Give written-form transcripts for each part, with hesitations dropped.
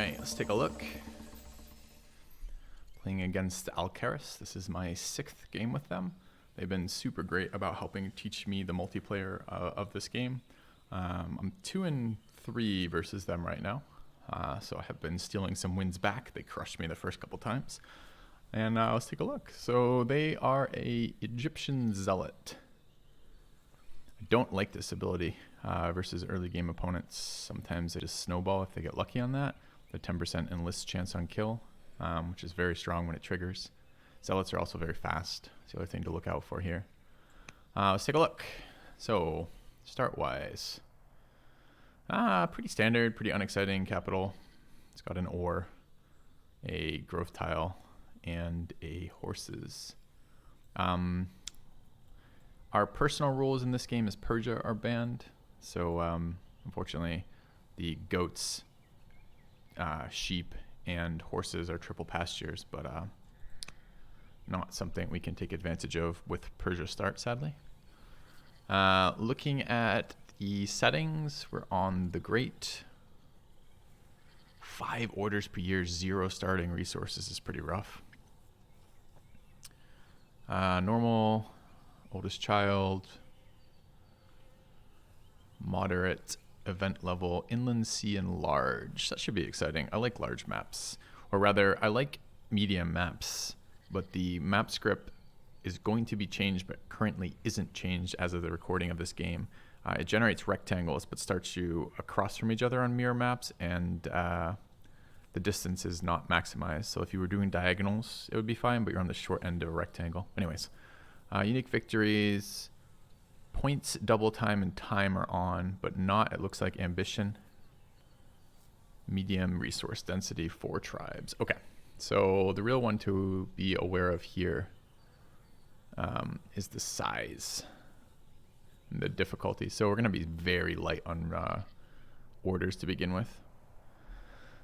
Alright, let's take a look. Playing against Alcaris. This is my 6th game with them. They've been super great about helping teach me the multiplayer of this game. I'm 2-3 versus them right now. So I have been stealing some wins back. They crushed me the first couple times. And let's take a look. So they are a Egyptian Zealot. I don't like this ability versus early game opponents. Sometimes they just snowball if they get lucky on that. The 10% enlist chance on kill, which is very strong when it triggers. Zealots are also very fast. It's the other thing to look out for here. Let's take a look. So, start-wise. Pretty standard, pretty unexciting capital. It's got an ore, a growth tile, and a horses. Our personal rules in this game is Persia are banned. So, unfortunately, the goats, sheep, and horses are triple pastures, but not something we can take advantage of with Persia start, sadly. Looking at the settings, we're on the Great. 5 orders per year, 0 starting resources is pretty rough. Normal, oldest child, moderate, event level, inland sea, and large. That should be exciting. I like large maps, or rather I like medium maps, but the map script is going to be changed, but currently isn't changed as of the recording of this game. It generates rectangles, but starts you across from each other on mirror maps, and the distance is not maximized. So if you were doing diagonals, it would be fine, but you're on the short end of a rectangle. Anyways, unique victories, points, double time, and time are on, but not, it looks like, ambition. Medium resource density, 4 tribes. Okay, so the real one to be aware of here is the size and the difficulty. So we're going to be very light on orders to begin with.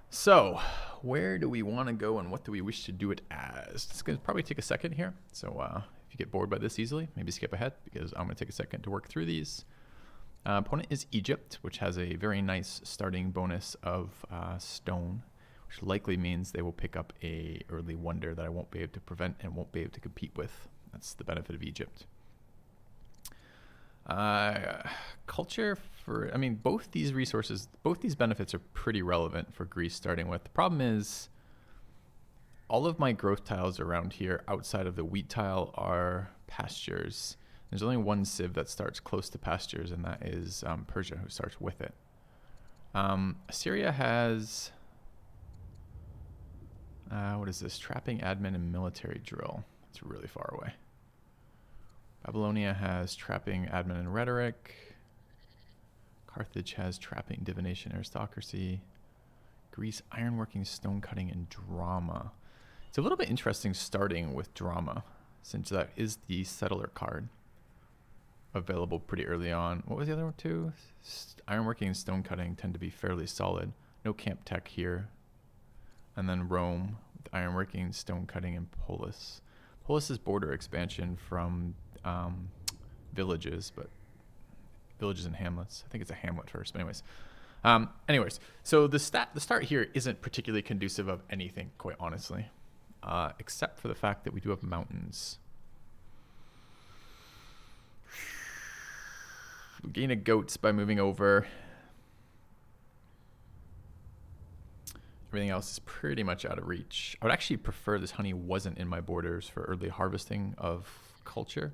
So where do we want to go and what do we wish to do it as? It's going to probably take a second here. So if you get bored by this easily, maybe skip ahead because I'm going to take a second to work through these. Opponent is Egypt, which has a very nice starting bonus of stone, which likely means they will pick up a early wonder that I won't be able to prevent and won't be able to compete with. That's the benefit of Egypt. Culture for, I mean, both these resources, both these benefits are pretty relevant for Greece starting with. The problem is all of my growth tiles around here outside of the wheat tile are pastures. There's only one civ that starts close to pastures, and that is Persia, who starts with it. Assyria has, what is this? Trapping, admin, and military drill. It's really far away. Babylonia has trapping, admin, and rhetoric. Carthage has trapping, divination, aristocracy. Greece, ironworking, stonecutting, and drama. It's a little bit interesting starting with drama, since that is the settler card available pretty early on. What was the other one too? Ironworking and stonecutting tend to be fairly solid. No camp tech here. And then Rome with ironworking, stonecutting, and polis. Polis is border expansion from villages, but villages and hamlets. I think it's a hamlet first, but anyways. So the start here isn't particularly conducive of anything, quite honestly, except for the fact that we do have mountains. We gain a goats by moving over. Everything else is pretty much out of reach. I would actually prefer this honey wasn't in my borders for early harvesting of culture.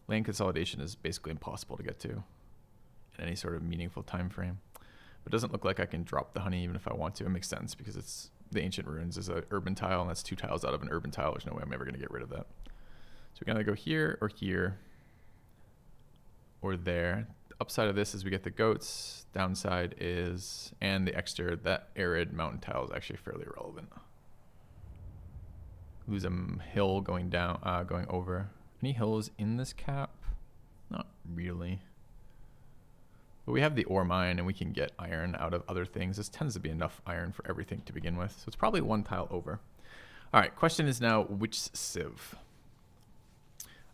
Land consolidation is basically impossible to get to in any sort of meaningful time frame. But it doesn't look like I can drop the honey even if I want to. It makes sense because it's the ancient ruins is an urban tile, and that's 2 tiles out of an urban tile. There's no way I'm ever going to get rid of that. So we're going to go here or there. The upside of this is we get the goats. Downside is, and the extra, that arid mountain tile is actually fairly irrelevant. Lose a hill going down, going over. Any hills in this cap? Not really. But we have the ore mine and we can get iron out of other things. This tends to be enough iron for everything to begin with. So it's probably 1 tile over. All right, question is now which civ?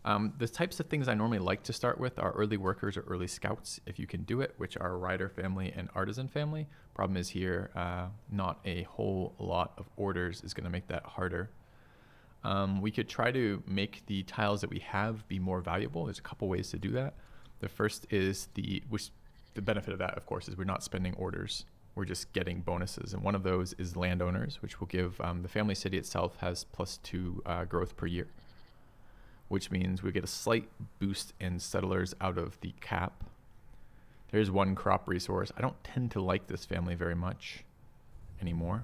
The types of things I normally like to start with are early workers or early scouts, if you can do it, which are rider family and artisan family. Problem is here, not a whole lot of orders is going to make that harder. We could try to make the tiles that we have be more valuable. There's a couple ways to do that. The first is the benefit of that, of course, is we're not spending orders. We're just getting bonuses. And one of those is landowners, which will give the family city itself has +2 growth per year, which means we get a slight boost in settlers out of the cap. There's one crop resource. I don't tend to like this family very much anymore.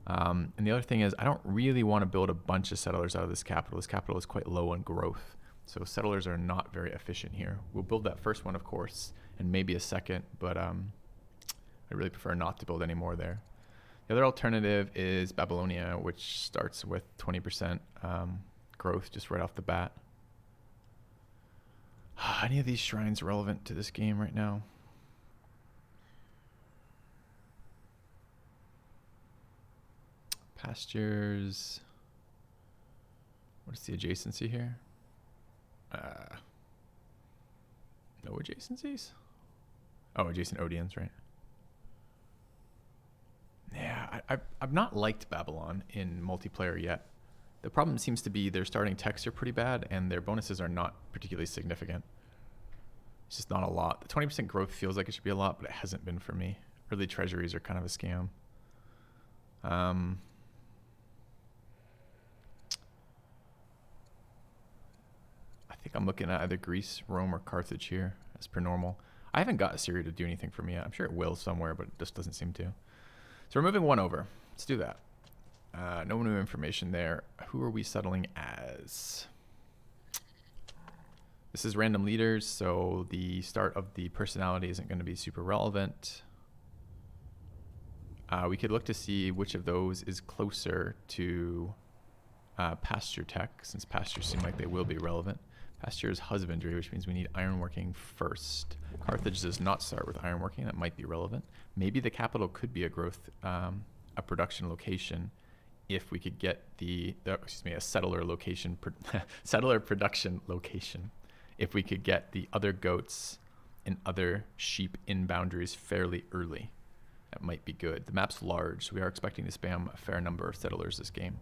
And the other thing is I don't really want to build a bunch of settlers out of this capital. This capital is quite low on growth. So settlers are not very efficient here. We'll build that first one, of course, and maybe a second, but I really prefer not to build any more there. The other alternative is Babylonia, which starts with 20% growth just right off the bat. Any of these shrines relevant to this game right now? Pastures. What is the adjacency here? No adjacencies? Oh, adjacent Odeons, right? Yeah, I've not liked Babylon in multiplayer yet. The problem seems to be their starting techs are pretty bad and their bonuses are not particularly significant. It's just not a lot. The 20% growth feels like it should be a lot, but it hasn't been for me. Early treasuries are kind of a scam. I think I'm looking at either Greece, Rome, or Carthage here, as per normal. I haven't got Assyria to do anything for me yet. I'm sure it will somewhere, but it just doesn't seem to. So we're moving one over. Let's do that. No new information there. Who are we settling as? This is random leaders, so the start of the personality isn't going to be super relevant. We could look to see which of those is closer to pasture tech, since pastures seem like they will be relevant. Pasture is husbandry, which means we need ironworking first. Carthage does not start with ironworking. That might be relevant. Maybe the capital could be a growth, a production location, if we could get a settler location, settler production location. If we could get the other goats and other sheep in boundaries fairly early, that might be good. The map's large, so we are expecting to spam a fair number of settlers this game.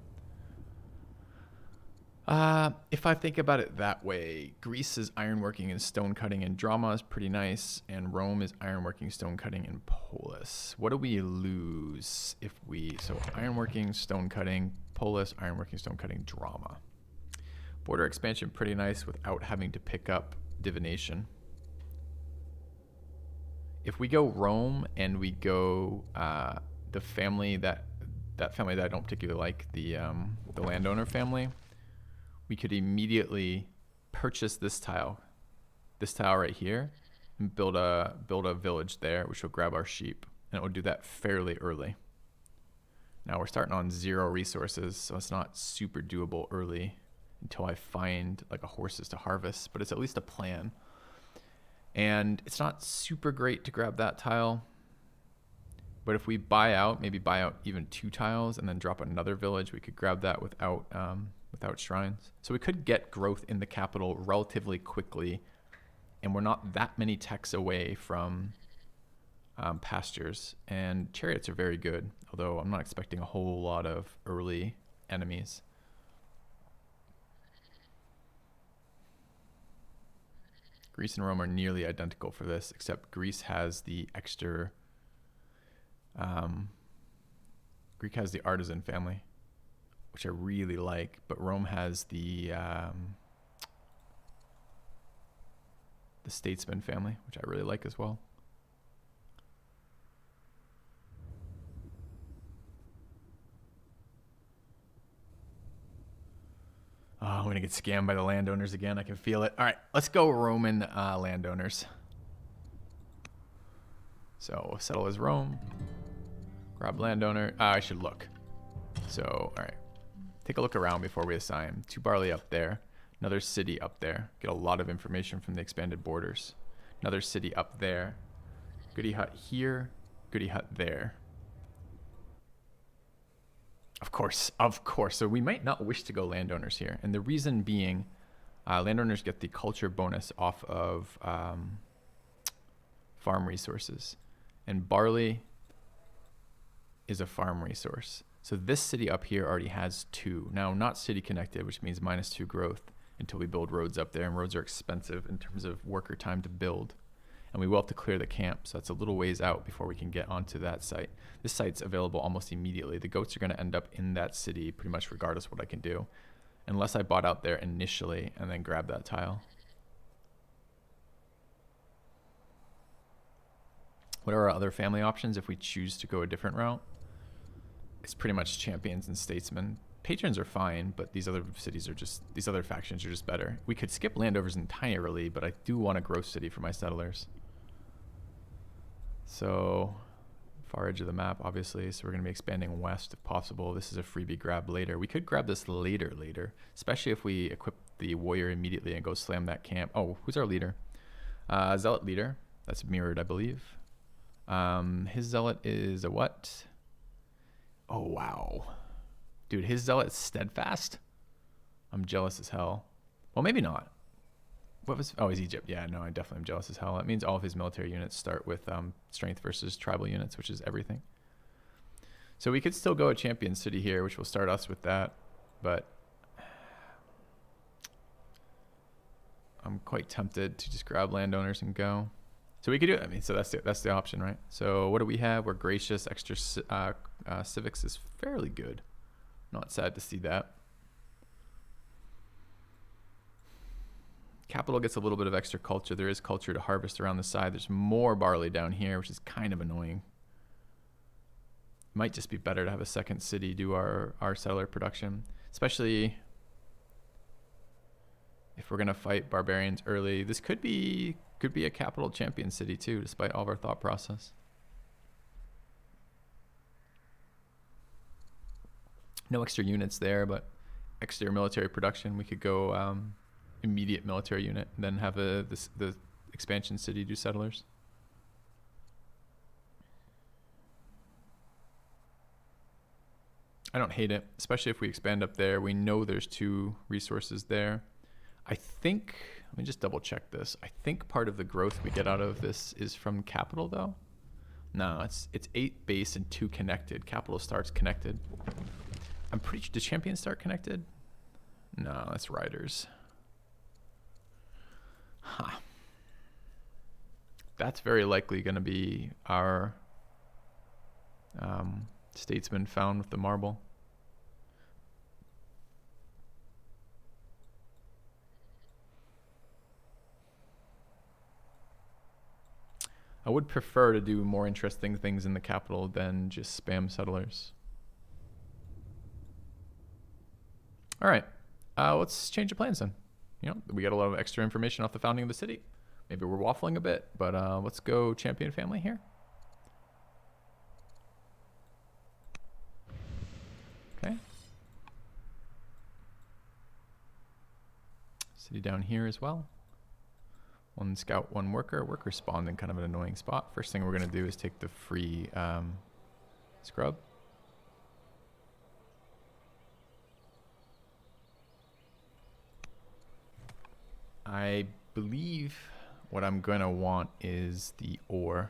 If I think about it that way, Greece is ironworking and stone cutting, and drama is pretty nice, and Rome is ironworking, stone cutting, and polis. What do we lose if so ironworking, stone cutting, polis, ironworking, stone cutting, drama. Border expansion pretty nice without having to pick up divination. If we go Rome and we go the family that family that I don't particularly like, the landowner family, we could immediately purchase this tile right here, and build a village there, which will grab our sheep, and it will do that fairly early. Now we're starting on 0 resources, so it's not super doable early until I find like a horses to harvest, but it's at least a plan. And it's not super great to grab that tile, but if we maybe buy out even 2 tiles and then drop another village, we could grab that without shrines. So we could get growth in the capital relatively quickly, and we're not that many techs away from pastures. And chariots are very good, although I'm not expecting a whole lot of early enemies. Greece and Rome are nearly identical for this, except Greece has the extra. Greek has the artisan family, which I really like, but Rome has the statesman family, which I really like as well. Oh, I'm gonna get scammed by the landowners again. I can feel it. All right, let's go Roman landowners. So settle as Rome. Grab landowner. I should look. So, all right. Take a look around before we assign. 2 barley up there. Another city up there. Get a lot of information from the expanded borders. Another city up there. Goody hut here. Goody hut there. Of course. So we might not wish to go landowners here. And the reason being, Landowners get the culture bonus off of farm resources. And barley is a farm resource. So this city up here already has 2. Now, not city connected, which means -2 growth until we build roads up there. And roads are expensive in terms of worker time to build. And we will have to clear the camp. So that's a little ways out before we can get onto that site. This site's available almost immediately. The goats are going to end up in that city pretty much regardless of what I can do. Unless I bought out there initially and then grab that tile. What are our other family options if we choose to go a different route? It's pretty much champions and statesmen. Patrons are fine, but these other cities are just, these other factions are just better. We could skip landovers entirely, but I do want a growth city for my settlers. So, far edge of the map, obviously. So we're going to be expanding west if possible. This is a freebie grab later. We could grab this later, especially if we equip the warrior immediately and go slam that camp. Oh, who's our leader? Zealot leader. That's mirrored, I believe. His zealot is a what? Oh, wow. Dude, his zealot's steadfast? I'm jealous as hell. Well, maybe not. What was, oh, he's Egypt. Yeah, no, I definitely am jealous as hell. That means all of his military units start with strength versus tribal units, which is everything. So we could still go a champion city here, which will start us with that. But I'm quite tempted to just grab landowners and go. So we could do it. I mean, so that's the option, right? So what do we have? We're gracious. Extra civics is fairly good. Not sad to see that. Capital gets a little bit of extra culture. There is culture to harvest around the side. There's more barley down here, which is kind of annoying. Might just be better to have a second city do our settler production, especially if we're gonna fight barbarians early. This could be a capital champion city too, despite all of our thought process. No extra units there, but extra military production. We could go immediate military unit, and then have the expansion city do settlers. I don't hate it, especially if we expand up there. We know there's 2 resources there. I think, let me just double check this. I think part of the growth we get out of this is from capital though. No, it's 8 base and 2 connected. Capital starts connected. I'm pretty sure, did champions start connected? No, that's riders. Huh. That's very likely going to be our statesman found with the marble. I would prefer to do more interesting things in the capital than just spam settlers. All right, let's change the plans then. You know, we got a lot of extra information off the founding of the city. Maybe we're waffling a bit, but let's go champion family here. Okay. City down here as well. 1 scout, 1 worker. Worker spawned in kind of an annoying spot. First thing we're going to do is take the free scrub. I believe what I'm going to want is the ore.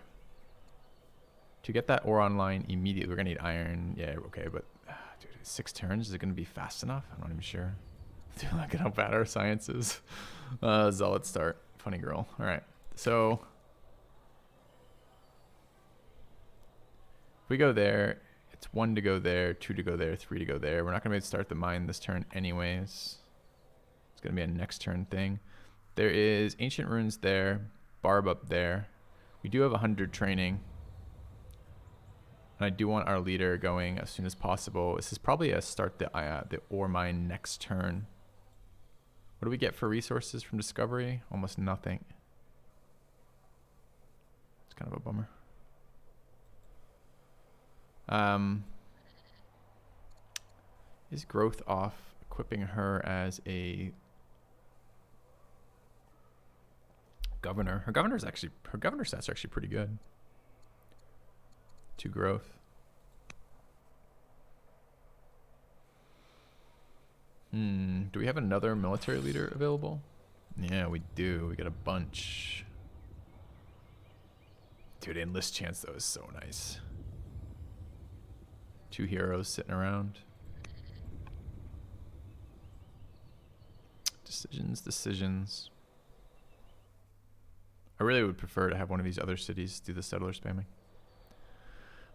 To get that ore online immediately, we're going to need iron. Yeah, okay, but dude, 6 turns, is it going to be fast enough? I'm not even sure. Dude, look at how bad our science is. Zealot start. Funny girl. All right, so if we go there, it's 1 to go there, 2 to go there, 3 to go there. We're not going to be able to start the mine this turn anyways. It's going to be a next turn thing. There is ancient ruins there, barb up there. We do have 100 training. And I do want our leader going as soon as possible. This is probably a start the ore mine next turn. What do we get for resources from discovery? Almost nothing. It's kind of a bummer. Is growth off equipping her as a governor? Her governor stats are actually pretty good. 2 growth. Do we have another military leader available? Yeah, we do. We got a bunch. Dude, enlist chance though is so nice. 2 heroes sitting around. Decisions. I really would prefer to have one of these other cities do the settler spamming.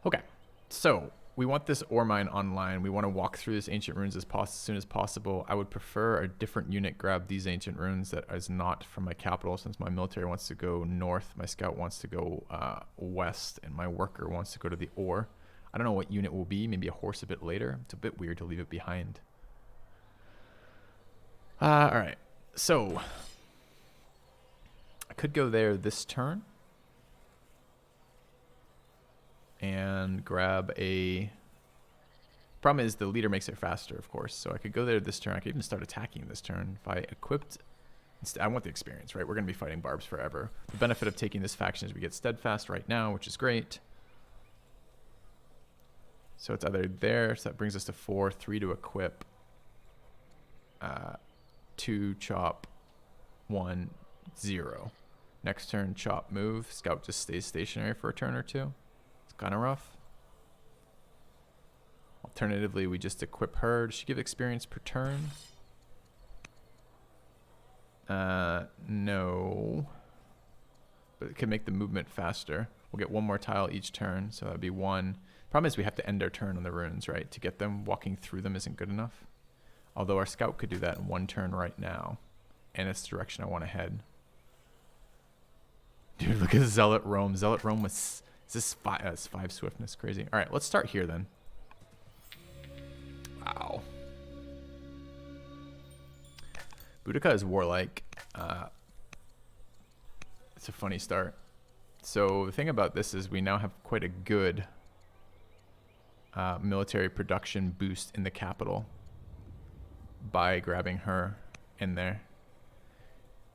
Okay, so we want this ore mine online. We want to walk through this ancient ruins as soon as possible. I would prefer a different unit grab these ancient ruins that is not from my capital, since my military wants to go north, my scout wants to go west, and my worker wants to go to the ore. I don't know what unit will be, maybe a horse a bit later. It's a bit weird to leave it behind. All right, so I could go there this turn and grab a... Problem is the leader makes it faster, of course, so I could go there this turn. I could even start attacking this turn if I equipped... I want the experience, right? We're going to be fighting barbs forever. The benefit of taking this faction is we get steadfast right now, which is great. So it's either there, so that brings us to 4, 3 to equip, 2 chop, 1 0. Next turn, chop, move. Scout just stays stationary for a turn or two. It's kind of rough. Alternatively, we just equip her. Does she give experience per turn? No. But it can make the movement faster. We'll get 1 more tile each turn, so that'd be 1. Problem is we have to end our turn on the runes, right? To get them, walking through them isn't good enough. Although our scout could do that in 1 turn right now. And it's the direction I want to head. Dude, look at Zealot Rome. Zealot Rome was... Is this 5? It's 5 swiftness. Crazy. All right, let's start here then. Wow. Boudica is warlike. It's a funny start. So the thing about this is we now have quite a good military production boost in the capital by grabbing her in there.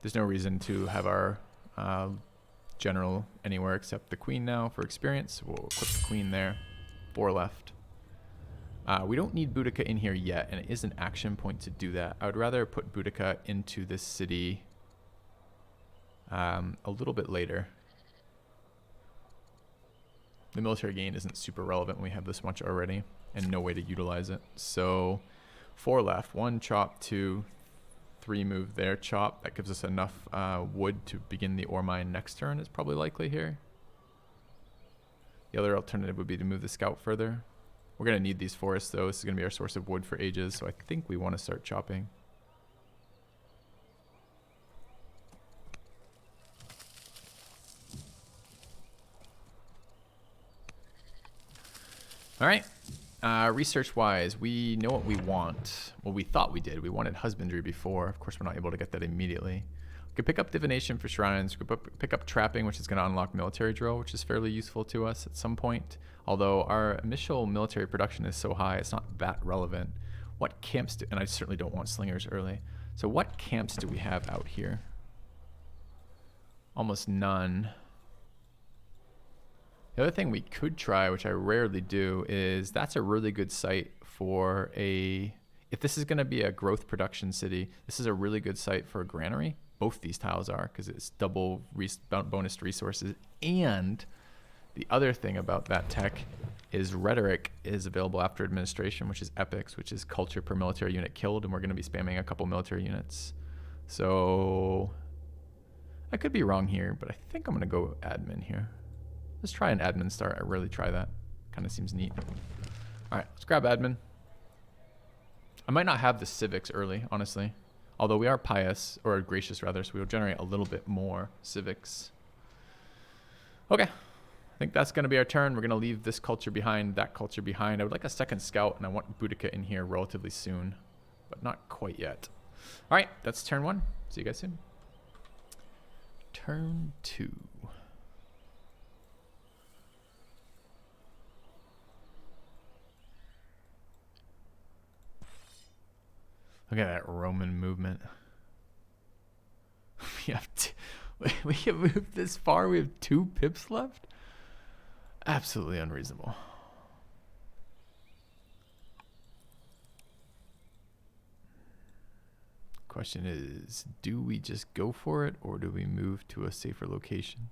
There's no reason to have our general anywhere except the queen now for experience. We'll equip the queen there. 4 left. We don't need Boudica in here yet, and it is an action point to do that. I would rather put Boudica into this city a little bit later. The military gain isn't super relevant when we have this much already, and no way to utilize it. So 4 left. 1 chop, 2, 3 move there. Chop. That gives us enough wood to begin the ore mine next turn. Is probably likely here. The other alternative would be to move the scout further. We're going to need these forests, though. This is going to be our source of wood for ages, so I think we want to start chopping. All right. Research-wise, we know what we want. Well, we thought we did. We wanted husbandry before. Of course, we're not able to get that immediately. We could pick up divination for shrines. We could pick up trapping, which is going to unlock military drill, which is fairly useful to us at some point. Although our initial military production is so high, it's not that relevant. What camps do... And I certainly don't want slingers early. So what camps do we have out here? Almost none. The other thing we could try, which I rarely do, is that's a really good site for a... If this is going to be a growth production city, this is a really good site for a granary. Both these tiles are, because it's double bonus resources. And the other thing about that tech is rhetoric is available after administration, which is epics, which is culture per military unit killed, and we're going to be spamming a couple military units. So I could be wrong here, but I think I'm going to go admin here. Let's try an admin start. I rarely try that. Kind of seems neat. All right, let's grab admin. I might not have the civics early, honestly. Although we are pious, or gracious rather, so we'll generate a little bit more civics. Okay. I think that's going to be our turn. We're going to leave this culture behind, that culture behind. I would like a second scout, and I want Boudica in here relatively soon. But not quite yet. All right, that's turn 1. See you guys soon. Turn 2. Look at that Roman movement. We have moved this far. We have 2 pips left. Absolutely unreasonable. Question is, do we just go for it or do we move to a safer location?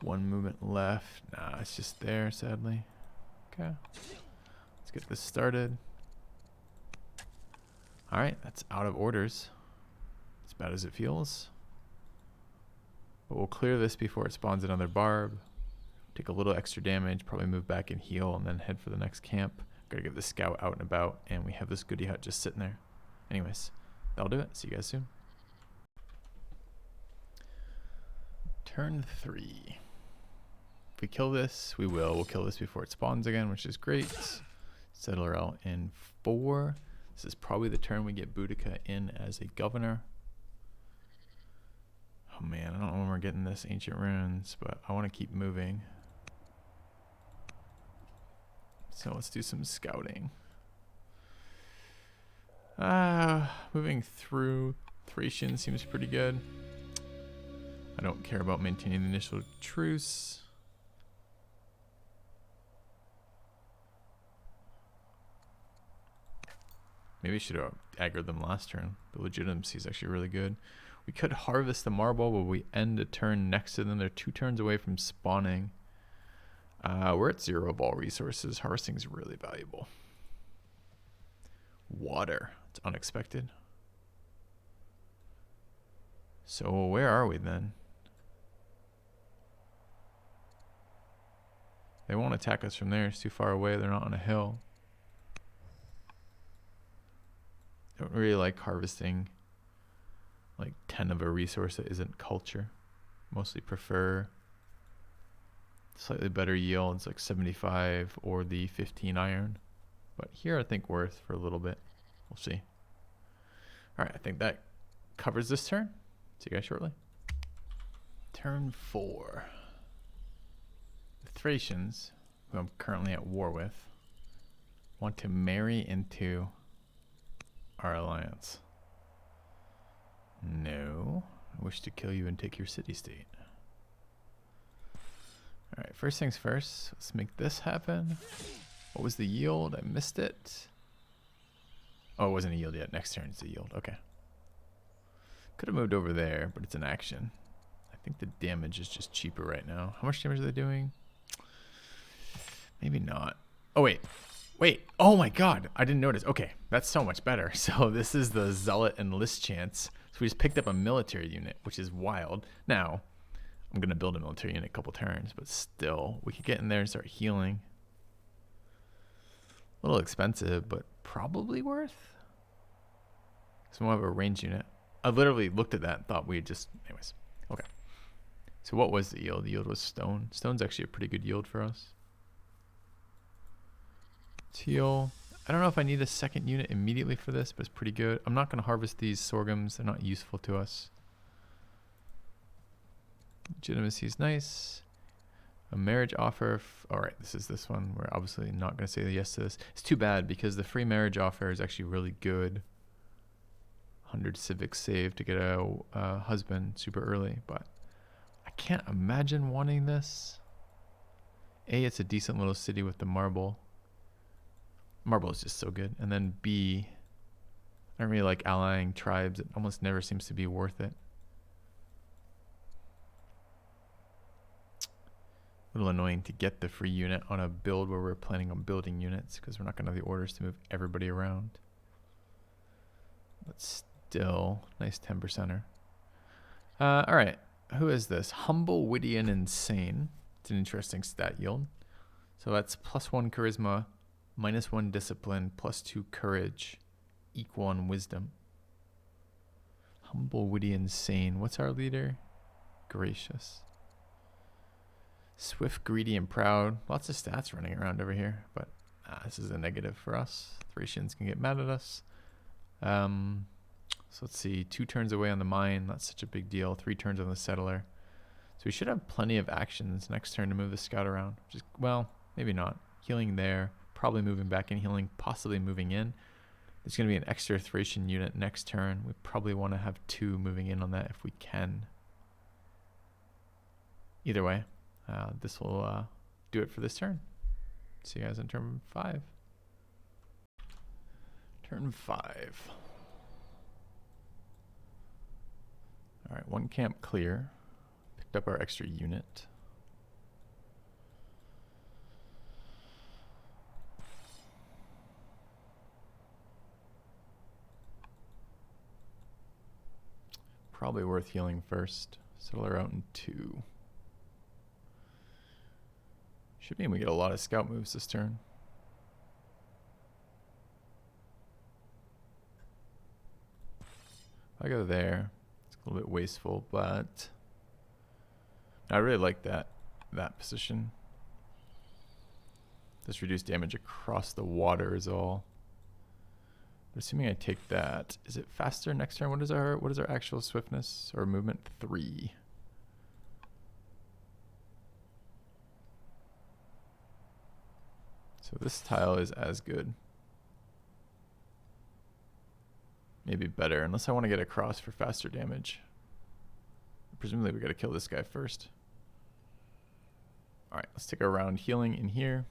One movement left. Nah, it's just there, sadly. Okay. Let's get this started. Alright, that's out of orders. As bad as it feels. But we'll clear this before it spawns another barb. Take a little extra damage, probably move back and heal, and then head for the next camp. Gotta get the scout out and about, and we have this goodie hut just sitting there. Anyways, that'll do it. See you guys soon. Turn 3. If we kill this, we will. We'll kill this before it spawns again, which is great. Settle her out in 4. This is probably the turn we get Boudica in as a governor. Oh man, I don't know when we're getting this ancient runes, but I want to keep moving. So let's do some scouting. Moving through Thracian seems pretty good. I don't care about maintaining the initial truce. Maybe I should have aggroed them last turn. The legitimacy is actually really good. We could harvest the marble, but we end a turn next to them. They're 2 turns away from spawning. We're at 0 ball resources. Harvesting is really valuable. Water. It's unexpected. So where are we then? They won't attack us from there. It's too far away. They're not on a hill. Don't really like harvesting like 10 of a resource that isn't culture. Mostly prefer slightly better yields like 75 or the 15 iron. But here I think worth for a little bit. We'll see. Alright, I think that covers this turn. See you guys shortly. Turn 4. The Thracians, who I'm currently at war with, want to marry into our alliance. No. I wish to kill you and take your city-state. Alright, first things first. Let's make this happen. What was the yield? I missed it. Oh, it wasn't a yield yet. Next turn it's a yield. Okay. Could have moved over there, but it's an action. I think the damage is just cheaper right now. How much damage are they doing? Maybe not. Oh, wait. Wait. Oh my god. I didn't notice. Okay. That's so much better. So this is the Zealot and List chance. So we just picked up a military unit, which is wild. Now, I'm going to build a military unit a couple turns, but still, we could get in there and start healing. A little expensive, but probably worth. So we'll have a range unit. I literally looked at that and thought we'd just... Anyways. Okay. So what was the yield? The yield was stone. Stone's actually a pretty good yield for us. Teal. I don't know if I need a second unit immediately for this, but it's pretty good. I'm not going to harvest these sorghums. They're not useful to us. Legitimacy is nice. A marriage offer. Alright, this is this one. We're obviously not going to say yes to this. It's too bad because the free marriage offer is actually really good. 100 civic save to get a husband super early, but I can't imagine wanting this. A, it's a decent little city with the marble. Marble is just so good. And then B, I don't really like allying tribes. It almost never seems to be worth it. A little annoying to get the free unit on a build where we're planning on building units because we're not going to have the orders to move everybody around. But still, nice 10%er. Alright, who is this? Humble, witty, and insane. It's an interesting stat yield. So that's +1 charisma, -1 discipline, +2 courage, equal on wisdom. Humble, witty, insane. What's our leader? Gracious. Swift, greedy, and proud. Lots of stats running around over here, but this is a negative for us. Thracians can get mad at us. So let's see. 2 turns away on the mine. Not such a big deal. 3 turns on the settler. So we should have plenty of actions next turn to move the scout around. Just, well, maybe not. Healing there. Probably moving back and healing. Possibly moving in. There's going to be an extra Thracian unit next turn. We probably want to have 2 moving in on that if we can. either way, this will do it for this turn. See you guys on turn 5. Turn 5. All right, 1 camp clear. Picked up our extra unit. Probably worth healing first. Settle her out in 2. Should mean we get a lot of scout moves this turn. If I go there, it's a little bit wasteful, but I really like that position. This reduced damage across the water is all. But assuming I take that, is it faster next turn? What is our actual swiftness or movement? 3. So this tile is as good. Maybe better, unless I want to get across for faster damage. Presumably we got to kill this guy first. All right, let's take a round healing in here.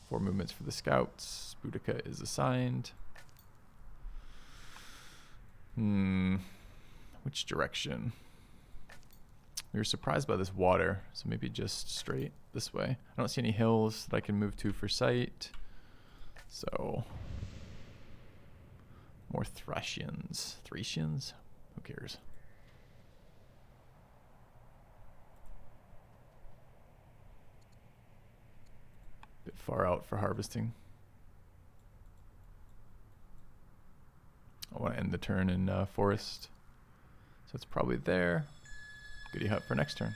4 movements for the scouts. Boudica is assigned. Which direction? We were surprised by this water, so maybe just straight this way. I don't see any hills that I can move to for sight. So, more Thracians. Thracians? Who cares? Bit far out for harvesting. I want to end the turn in forest. So it's probably there. Goody hut for next turn.